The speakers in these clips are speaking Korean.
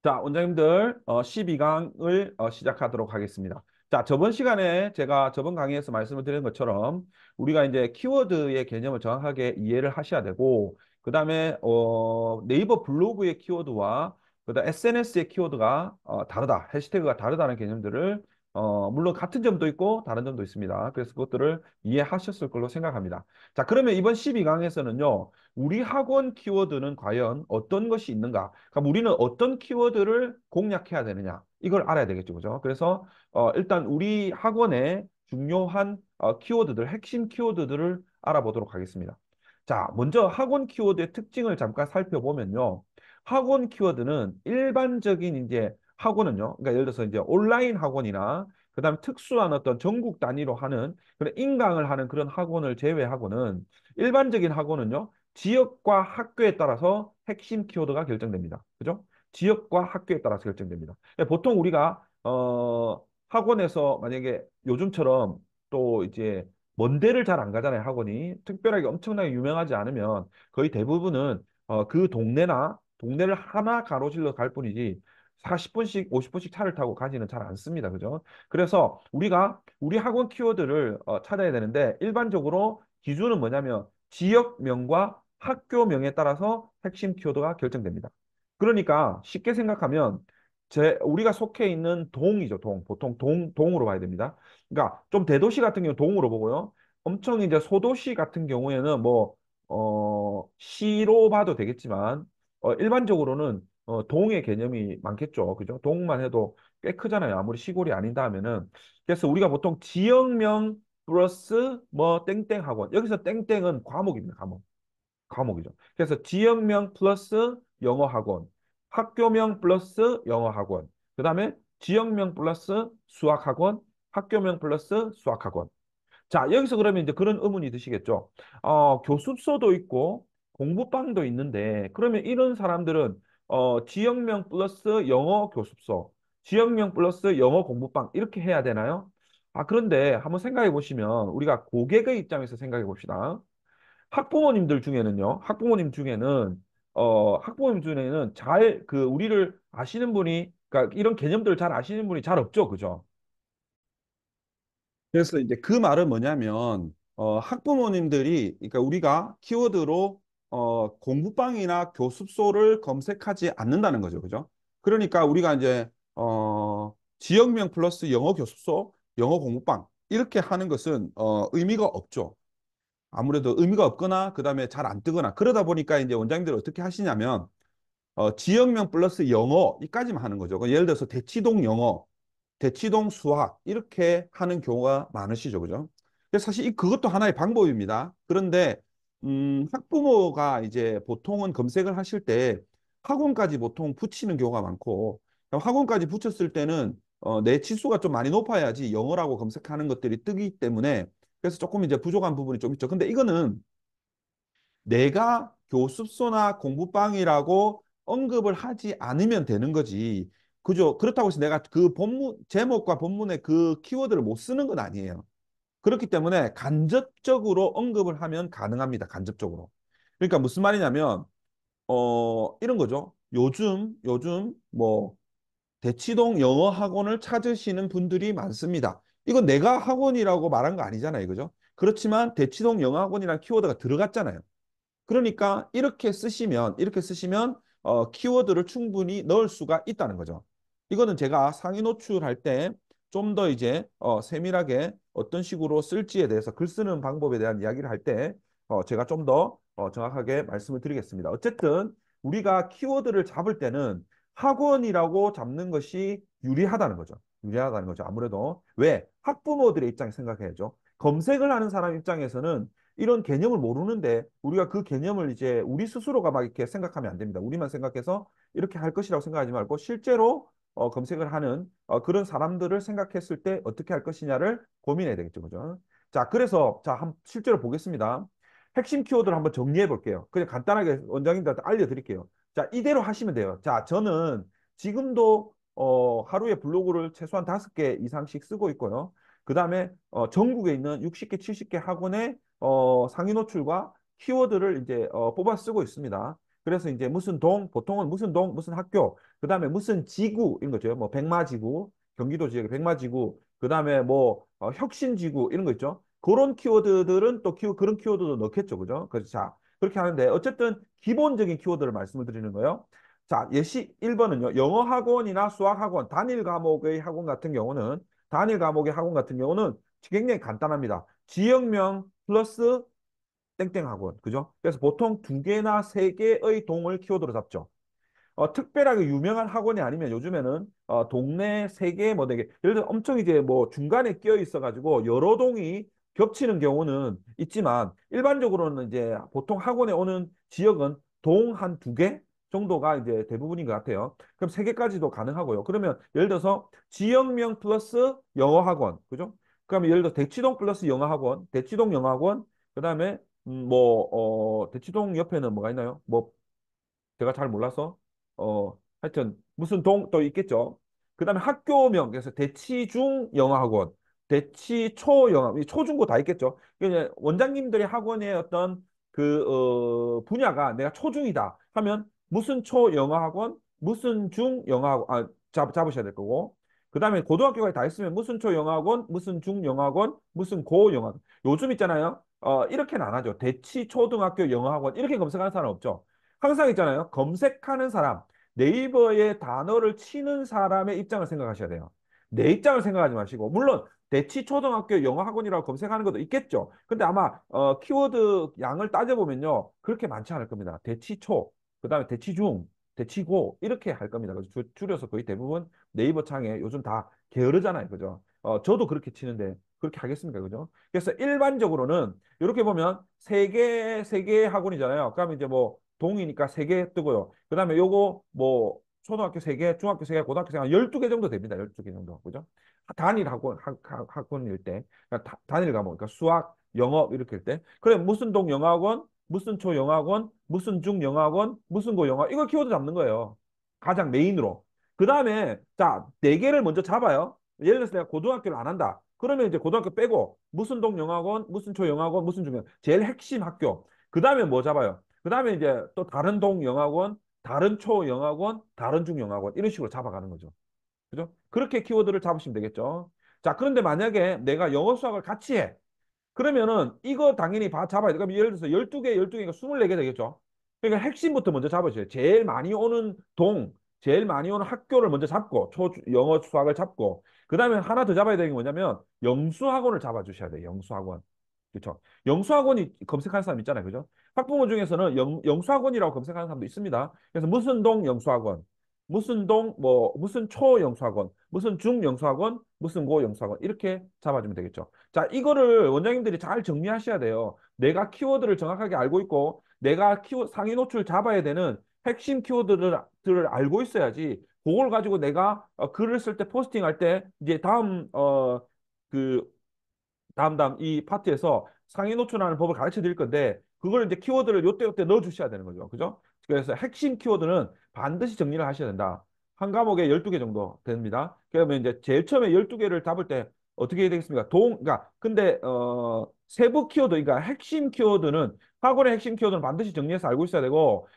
자, 원장님들 12강을 시작하도록 하겠습니다. 자, 저번 시간에 제가 저번 강의에서 말씀을 드린 것처럼 우리가 이제 키워드의 개념을 정확하게 이해를 하셔야 되고 그다음에 네이버 블로그의 키워드와 그다음 SNS의 키워드가 다르다, 해시태그가 다르다는 개념들을 물론 같은 점도 있고 다른 점도 있습니다. 그래서 그것들을 이해하셨을 걸로 생각합니다. 자, 그러면 이번 12강에서는요. 우리 학원 키워드는 과연 어떤 것이 있는가? 그럼 우리는 어떤 키워드를 공략해야 되느냐? 이걸 알아야 되겠죠, 그죠? 그래서 일단 우리 학원의 중요한 키워드들, 핵심 키워드들을 알아보도록 하겠습니다. 자, 먼저 학원 키워드의 특징을 잠깐 살펴보면요. 학원 키워드는 일반적인 이제 학원은요. 그러니까 예를 들어서 이제 온라인 학원이나 그다음에 특수한 어떤 전국 단위로 하는 그런 인강을 하는 그런 학원을 제외하고는 일반적인 학원은요. 지역과 학교에 따라서 핵심 키워드가 결정됩니다. 그죠? 지역과 학교에 따라서 결정됩니다. 보통 우리가 학원에서 만약에 요즘처럼 또 이제 먼 데를 잘 안 가잖아요, 학원이. 특별하게 엄청나게 유명하지 않으면 거의 대부분은 그 동네를 하나 가로질러 갈 뿐이지 40분씩, 50분씩 차를 타고 가지는 잘 않습니다. 그죠? 그래서 우리가 우리 학원 키워드를 찾아야 되는데 일반적으로 기준은 뭐냐면 지역명과 학교명에 따라서 핵심 키워드가 결정됩니다. 그러니까 쉽게 생각하면 우리가 속해 있는 동이죠, 동. 보통 동으로 봐야 됩니다. 그러니까 좀 대도시 같은 경우 동으로 보고요. 엄청 이제 소도시 같은 경우에는 뭐, 시로 봐도 되겠지만, 일반적으로는 동의 개념이 많겠죠. 그죠? 동만 해도 꽤 크잖아요. 아무리 시골이 아닌다 하면은. 그래서 우리가 보통 지역명 플러스 뭐 땡땡 학원. 여기서 땡땡은 과목입니다. 과목이죠. 그래서 지역명 플러스 영어 학원, 학교명 플러스 영어 학원, 그 다음에 지역명 플러스 수학 학원, 학교명 플러스 수학 학원. 자, 여기서 그러면 이제 그런 의문이 드시겠죠. 교습소도 있고 공부방도 있는데 그러면 이런 사람들은 지역명 플러스 영어 교습소, 지역명 플러스 영어 공부방 이렇게 해야 되나요? 그런데 한번 생각해 보시면 우리가 고객의 입장에서 생각해 봅시다. 학부모님 중에는 잘 그 우리를 아시는 분이 그러니까 이런 개념들을 잘 아시는 분이 잘 없죠, 그죠? 그래서 이제 그 말은 뭐냐면 학부모님들이 그러니까 우리가 키워드로 공부방이나 교습소를 검색하지 않는다는 거죠, 그죠? 그러니까 우리가 이제 지역명 플러스 영어 교습소, 영어 공부방 이렇게 하는 것은 의미가 없죠. 아무래도 의미가 없거나 그다음에 잘 안 뜨거나 그러다 보니까 이제 원장님들이 어떻게 하시냐면 지역명 플러스 영어 이까지만 하는 거죠. 예를 들어서 대치동 영어, 대치동 수학 이렇게 하는 경우가 많으시죠, 그죠? 그래서 사실 그것도 하나의 방법입니다. 그런데 학부모가 이제 보통은 검색을 하실 때 학원까지 보통 붙이는 경우가 많고 학원까지 붙였을 때는 내 치수가 좀 많이 높아야지 영어라고 검색하는 것들이 뜨기 때문에 그래서 조금 이제 부족한 부분이 좀 있죠. 근데 이거는 내가 교습소나 공부방이라고 언급을 하지 않으면 되는 거지. 그죠? 그렇다고 해서 내가 그 본문, 제목과 본문의 그 키워드를 못 쓰는 건 아니에요. 그렇기 때문에 간접적으로 언급을 하면 가능합니다. 간접적으로. 그러니까 무슨 말이냐면, 이런 거죠. 요즘 뭐 대치동 영어 학원을 찾으시는 분들이 많습니다. 이건 내가 학원이라고 말한 거 아니잖아요. 그죠? 그렇지만 대치동 영어 학원이라는 키워드가 들어갔잖아요. 그러니까 이렇게 쓰시면 키워드를 충분히 넣을 수가 있다는 거죠. 이거는 제가 상위 노출할 때 좀 더 이제 세밀하게 어떤 식으로 쓸지에 대해서 글 쓰는 방법에 대한 이야기를 할 때 제가 좀 더 정확하게 말씀을 드리겠습니다. 어쨌든 우리가 키워드를 잡을 때는 학원이라고 잡는 것이 유리하다는 거죠. 유리하다는 거죠. 아무래도 왜? 학부모들의 입장에 생각해야죠. 검색을 하는 사람 입장에서는 이런 개념을 모르는데 우리가 그 개념을 이제 우리 스스로가 막 이렇게 생각하면 안 됩니다. 우리만 생각해서 이렇게 할 것이라고 생각하지 말고 실제로 검색을 하는 그런 사람들을 생각했을 때 어떻게 할 것이냐를 고민해야 되겠죠. 그죠? 자, 그래서 실제로 보겠습니다. 핵심 키워드를 한번 정리해 볼게요. 그냥 간단하게 원장님들한테 알려드릴게요. 자, 이대로 하시면 돼요. 자, 저는 지금도 하루에 블로그를 최소한 5개 이상씩 쓰고 있고요. 그 다음에 전국에 있는 60개, 70개 학원에 상위 노출과 키워드를 이제 뽑아 쓰고 있습니다. 그래서 이제 무슨 동, 보통은 무슨 동, 무슨 학교, 그 다음에 무슨 지구, 이런 거죠. 뭐 백마지구, 경기도 지역의 백마지구, 그 다음에 뭐 혁신지구, 이런 거 있죠. 그런 키워드들은 또 그런 키워드도 넣겠죠. 그죠? 그래서 자, 그렇게 하는데 어쨌든 기본적인 키워드를 말씀을 드리는 거예요. 자, 예시 1번은요. 영어 학원이나 수학 학원, 단일 과목의 학원 같은 경우는 단일 과목의 학원 같은 경우는 굉장히 간단합니다. 지역명 플러스 땡땡 학원. 그죠? 그래서 보통 두 개나 세 개의 동을 키워드로 잡죠. 특별하게 유명한 학원이 아니면 요즘에는 동네 세 개, 뭐 네 개, 예를 들어 엄청 이제 뭐 중간에 끼어 있어가지고 여러 동이 겹치는 경우는 있지만 일반적으로는 이제 보통 학원에 오는 지역은 동 한 두 개 정도가 이제 대부분인 것 같아요. 그럼 세 개까지도 가능하고요. 그러면 예를 들어서 지역명 플러스 영어 학원, 그죠? 그러면 예를 들어 대치동 플러스 영어 학원, 대치동 영어 학원, 그다음에 대치동 옆에는 뭐가 있나요? 뭐 제가 잘 몰라서 하여튼 무슨 동 또 있겠죠. 그다음에 학교명 그래서 대치중 영어학원, 대치초 영어, 초중고 다 있겠죠. 그러니까 원장님들의 학원의 어떤 분야가 내가 초중이다 하면 무슨 초 영어학원, 무슨 중 영어학원 잡으셔야 될 거고. 그다음에 고등학교가 다 있으면 무슨 초 영어학원, 무슨 중 영어학원, 무슨 고 영어학원. 요즘 있잖아요. 이렇게는 안 하죠. 대치 초등학교 영어학원 이렇게 검색하는 사람 없죠. 항상 있잖아요. 검색하는 사람, 네이버에 단어를 치는 사람의 입장을 생각하셔야 돼요. 내 입장을 생각하지 마시고, 물론 대치초등학교 영어학원이라고 검색하는 것도 있겠죠. 근데 아마 키워드 양을 따져보면요. 그렇게 많지 않을 겁니다. 대치초, 그다음에 대치중, 대치고 이렇게 할 겁니다. 그래서 줄여서 거의 대부분 네이버 창에 요즘 다 게으르잖아요. 그죠? 저도 그렇게 치는데 그렇게 하겠습니까? 그죠? 그래서 일반적으로는 이렇게 보면 세 개 학원이잖아요. 그러면 이제 뭐 동이니까 세 개 뜨고요. 그다음에 요거 뭐 초등학교 세 개, 중학교 세 개, 고등학교 세 개, 12개 정도 됩니다. 12개 정도. 그죠? 단일 학원일 때. 그러니까 단일 과목. 그러니까 수학, 영어 이렇게 할 때. 그래 무슨 동 영어학원, 무슨 초 영어학원, 무슨 중 영어학원, 무슨 고 영어 이걸 키워드 잡는 거예요. 가장 메인으로. 그다음에 자, 네 개를 먼저 잡아요. 예를 들어서 내가 고등학교를 안 한다. 그러면 이제 고등학교 빼고 무슨 동 영어학원, 무슨 초 영어학원, 무슨 중 영어학원. 제일 핵심 학교. 그다음에 뭐 잡아요? 그다음에 이제 또 다른 동 영어학원, 다른 초 영어학원, 다른 중 영어학원 이런 식으로 잡아가는 거죠. 그죠? 그렇게 키워드를 잡으시면 되겠죠. 자, 그런데 만약에 내가 영어 수학을 같이 해. 그러면은 이거 당연히 잡아야 돼. 그럼 예를 들어서 12개, 12개가 24개 되겠죠. 그러니까 핵심부터 먼저 잡으셔요. 제일 많이 오는 동, 제일 많이 오는 학교를 먼저 잡고, 영어 수학을 잡고, 그 다음에 하나 더 잡아야 되는 게 뭐냐면, 영수학원을 잡아주셔야 돼요. 영수학원. 그렇죠. 영수학원이 검색하는 사람 있잖아요. 그죠? 학부모 중에서는 영수학원이라고 검색하는 사람도 있습니다. 그래서 무슨 동 영수학원, 무슨 동, 뭐, 무슨 초 영수학원, 무슨 중 영수학원, 무슨 고 영수학원, 이렇게 잡아주면 되겠죠. 자, 이거를 원장님들이 잘 정리하셔야 돼요. 내가 키워드를 정확하게 알고 있고, 내가 상위 노출 잡아야 되는 핵심 키워드를 알고 있어야지, 그걸 가지고 내가 글을 쓸 때, 포스팅할 때, 이제 그, 다음 이 파트에서 상위 노출하는 법을 가르쳐 드릴 건데 그걸 이제 키워드를 요때 넣어 주셔야 되는 거죠. 그죠? 그래서 핵심 키워드는 반드시 정리를 하셔야 된다. 한 과목에 12개 정도 됩니다. 그러면 이제 제일 처음에 12개를 잡을 때 어떻게 해야 되겠습니까? 그러니까 근데 세부 키워드 그러니까 핵심 키워드는 학원의 핵심 키워드는 반드시 정리해서 알고 있어야 되고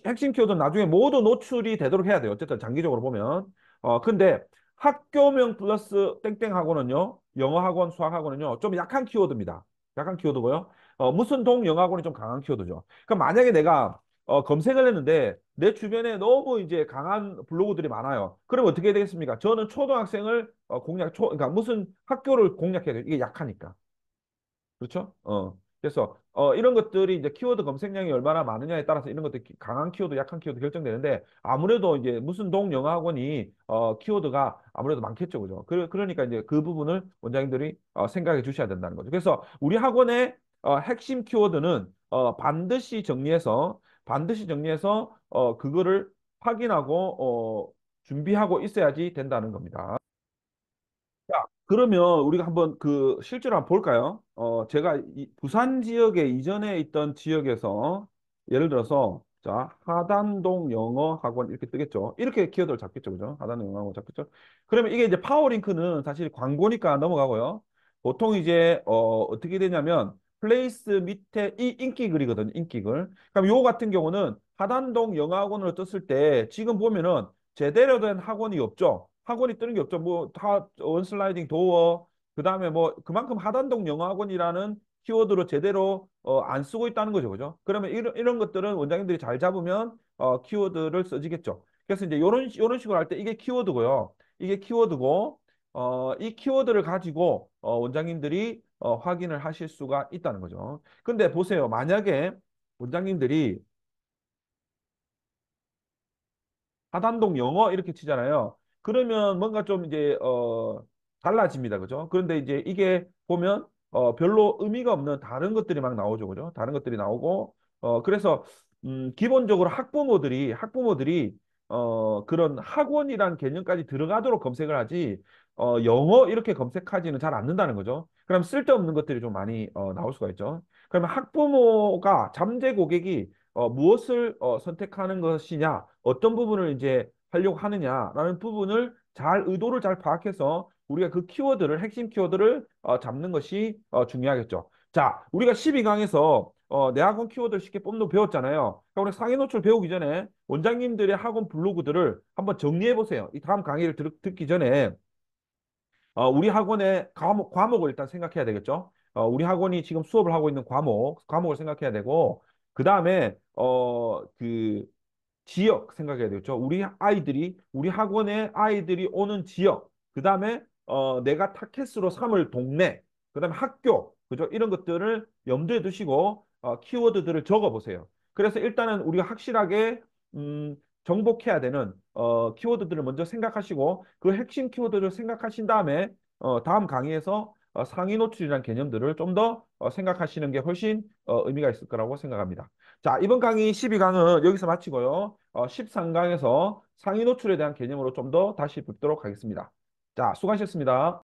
핵심 키워드는 나중에 모두 노출이 되도록 해야 돼요. 어쨌든 장기적으로 보면. 근데 학교명 플러스 땡땡 학원은요, 영어 학원, 수학 학원은요, 좀 약한 키워드입니다. 약한 키워드고요. 무슨 동 영어 학원이 좀 강한 키워드죠. 그럼 만약에 내가 검색을 했는데 내 주변에 너무 이제 강한 블로그들이 많아요. 그럼 어떻게 해야 되겠습니까? 저는 초등학생을 그러니까 무슨 학교를 공략해야 돼요. 이게 약하니까. 그렇죠? 그래서 이런 것들이 이제 키워드 검색량이 얼마나 많으냐에 따라서 이런 것들 강한 키워드, 약한 키워드 결정되는데 아무래도 이제 무슨 동 영어 학원이 키워드가 아무래도 많겠죠, 그죠? 그러니까 이제 그 부분을 원장님들이 생각해 주셔야 된다는 거죠. 그래서 우리 학원의 핵심 키워드는 반드시 정리해서 그거를 확인하고 준비하고 있어야지 된다는 겁니다. 자, 그러면 우리가 한번 실제로 한번 볼까요? 제가 부산 지역에 이전에 있던 지역에서 예를 들어서 자, 하단동 영어 학원 이렇게 뜨겠죠. 이렇게 키워드를 잡겠죠. 그죠? 하단동 영어 학원 잡겠죠. 그러면 이게 이제 파워링크는 사실 광고니까 넘어가고요. 보통 이제 어떻게 되냐면 플레이스 밑에 이 인기 글이거든요. 인기 글. 그럼 요거 같은 경우는 하단동 영어학원으로 떴을 때 지금 보면은 제대로 된 학원이 없죠. 학원이 뜨는 게 없죠. 뭐 다 원슬라이딩 도어 그다음에 뭐 그만큼 하단동 영어학원이라는 키워드로 제대로 안 쓰고 있다는 거죠. 그죠? 그러면 이런 것들은 원장님들이 잘 잡으면 키워드를 써지겠죠. 그래서 이제 요런 식으로 할 때 이게 키워드고요. 이게 키워드고 이 키워드를 가지고 원장님들이 확인을 하실 수가 있다는 거죠. 근데 보세요. 만약에 원장님들이 하단동 영어 이렇게 치잖아요. 그러면 뭔가 좀 이제 달라집니다. 그죠? 그런데 이제 이게 보면 별로 의미가 없는 다른 것들이 막 나오죠. 그죠? 다른 것들이 나오고 그래서 기본적으로 학부모들이 그런 학원이란 개념까지 들어가도록 검색을 하지 영어 이렇게 검색하지는 잘 않는다는 거죠. 그럼 쓸데없는 것들이 좀 많이 나올 수가 있죠. 그러면 학부모가 잠재 고객이 무엇을 선택하는 것이냐, 어떤 부분을 이제 하려고 하느냐라는 부분을 잘 의도를 잘 파악해서 우리가 그 키워드를 핵심 키워드를 잡는 것이 중요하겠죠. 자, 우리가 12강에서 내 학원 키워드를 쉽게 뽑는 거 배웠잖아요. 그러니까 우리 상위 노출 배우기 전에 원장님들의 학원 블로그들을 한번 정리해 보세요. 이 다음 강의를 듣기 전에 우리 학원의 과목을 일단 생각해야 되겠죠. 우리 학원이 지금 수업을 하고 있는 과목을 생각해야 되고, 그 다음에, 지역 생각해야 되겠죠. 우리 학원의 아이들이 오는 지역, 그 다음에 내가 타켓으로 삼을 동네, 그 다음에 학교, 그죠? 이런 것들을 염두에 두시고 키워드들을 적어 보세요. 그래서 일단은 우리가 확실하게 정복해야 되는 키워드들을 먼저 생각하시고 그 핵심 키워드를 생각하신 다음에 다음 강의에서 상위 노출이라는 개념들을 좀 더 생각하시는 게 훨씬 의미가 있을 거라고 생각합니다. 자, 이번 강의 12강은 여기서 마치고요. 13강에서 상위 노출에 대한 개념으로 좀 더 다시 뵙도록 하겠습니다. 자, 수고하셨습니다.